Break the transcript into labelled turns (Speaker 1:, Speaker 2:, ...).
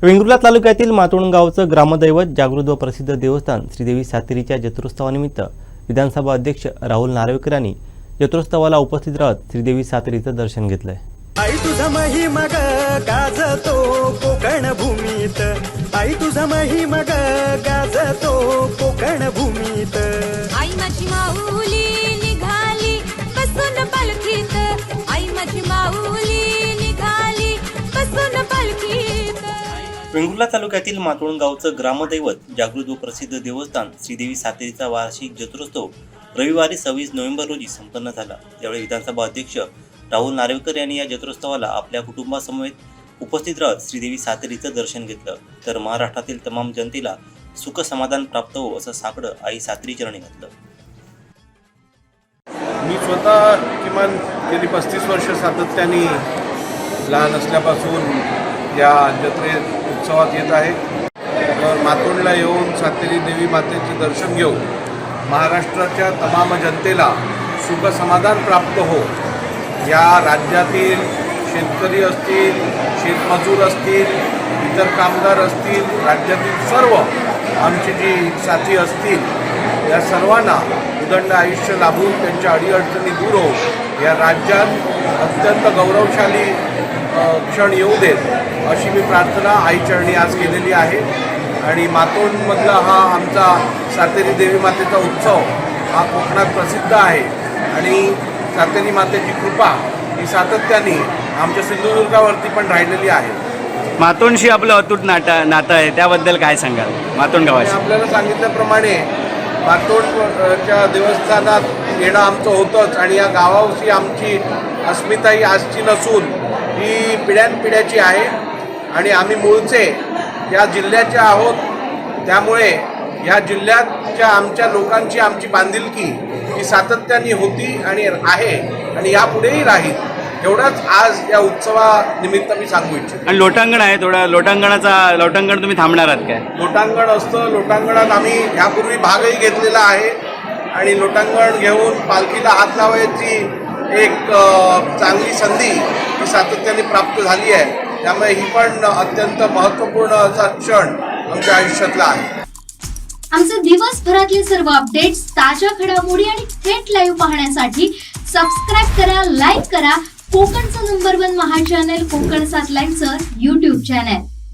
Speaker 1: वेंगुर्ला तालुक्यातील मातोंड गावचं ग्रामदैवत जागृत व प्रसिद्ध देवस्थान श्रीदेवी सातेरीच्या जत्रोत्सवानिमित्त विधानसभा अध्यक्ष राहुल नार्वेकर यांनी जत्रोत्सवाला उपस्थित राहत श्रीदेवी सातेरीचं दर्शन घेतलंय।
Speaker 2: आई तुझा महिमा गाजतो कोकण भूमीत, आई तुझा महिमा गाजतो कोकण भूमीत।
Speaker 3: आई माझी माऊली निघाली बसून पालखीत, आई माझी माऊली निघाली बसून पालखीत।
Speaker 1: वेंगुर्ला तालुक्यातील मातोंड गावचं ग्रामदैवत जागृत व प्रसिद्ध देवस्थान श्रीदेवी सातेरीचा वार्षिक जत्रोत्सव रविवारी 26 नोव्हेंबर रोजी संपन्न झाला। त्यावेळी विधानसभा अध्यक्ष राहुल नार्वेकर यांनी या जत्रोत्सवाला आपल्या कुटुंबासमवेत उपस्थित राहत श्रीदेवी सातेरीचं दर्शन घेतलं, तर महाराष्ट्रातील तमाम जनतेला सुख समाधान प्राप्त हो असं साकडं आई सातेरी चरणी घातलं।
Speaker 4: मी स्वतः किमान गेली 35 वर्ष सातत्याने लहान असल्यापासून या जत्रे उत्सवात येत आहे। तर मातोंडला येऊन सातेरी देवी मातेचे दर्शन घेऊन महाराष्ट्राच्या तमाम जनतेला सुख समाधान प्राप्त हो, या राज्यातील शेतकरी असतील, शेतमजूर असतील, इतर कामगार असतील, राज्यातील सर्व आमची जी साथी असतील या सर्वांना उदंड आयुष्य लाभून त्यांच्या अडीअडचणी दूर हो, या राज्यात अत्यंत गौरवशाली क्षण येऊ देत अशी मी प्रार्थना आईचरणी आज केलेली आहे। आणि मातोंडमधला हा आमचा सातेरी देवी मातेचा उत्सव हा कोकणात प्रसिद्ध आहे आणि सातेरी मातेची कृपा ही सातत्याने आमच्या सिंधुदुर्गावरती पण राहिलेली आहे।
Speaker 5: मातोंडशी आपलं अतूट नातं आहे, त्याबद्दल काय सांगाल? मातोंड गावाशी
Speaker 4: आपल्याला सांगितल्याप्रमाणे मातोंडच्या देवस्थानात येणं आमचं होतंच आणि या गावाविषयी आमची अस्मिता ही आजची नसून ही पिढ्यानपिढ्याची आहे आणि आम्ही मूळचे या जिल्ह्याचे आहोत। त्यामुळे या जिल्ह्याच्या आमच्या लोकांची आमची बांधिलकी ही सातत्याने होती आणि आहे आणि यापुढेही राहील, एवढंच आज या उत्सवानिमित्त मी सांगू इच्छितो।
Speaker 5: आणि लोटांगण आहे, थोडा लोटांगण तुम्ही थांबणार आहात काय?
Speaker 4: लोटांगण असतं, लोटांगणात आम्ही ह्यापूर्वी भागही घेतलेला आहे आणि लोटांगण घेऊन पालखीला हात लावायची एक चांगली संधी ही सातत्याने प्राप्त झाली आहे। त्यामुळे ही पण अत्यंत महत्त्वपूर्ण असा क्षण आमच्या आयुष्यातला आहे।
Speaker 6: आमचे दिवसभरातले सर्व अपडेट्स, ताज्या घडामोडी आणि थेट लाईव्ह पाहण्यासाठी सबस्क्राईब करा, लाईक करा कोकणचं नंबर 1 महा चॅनल कोकण 7 लाईव्हचं YouTube चॅनल।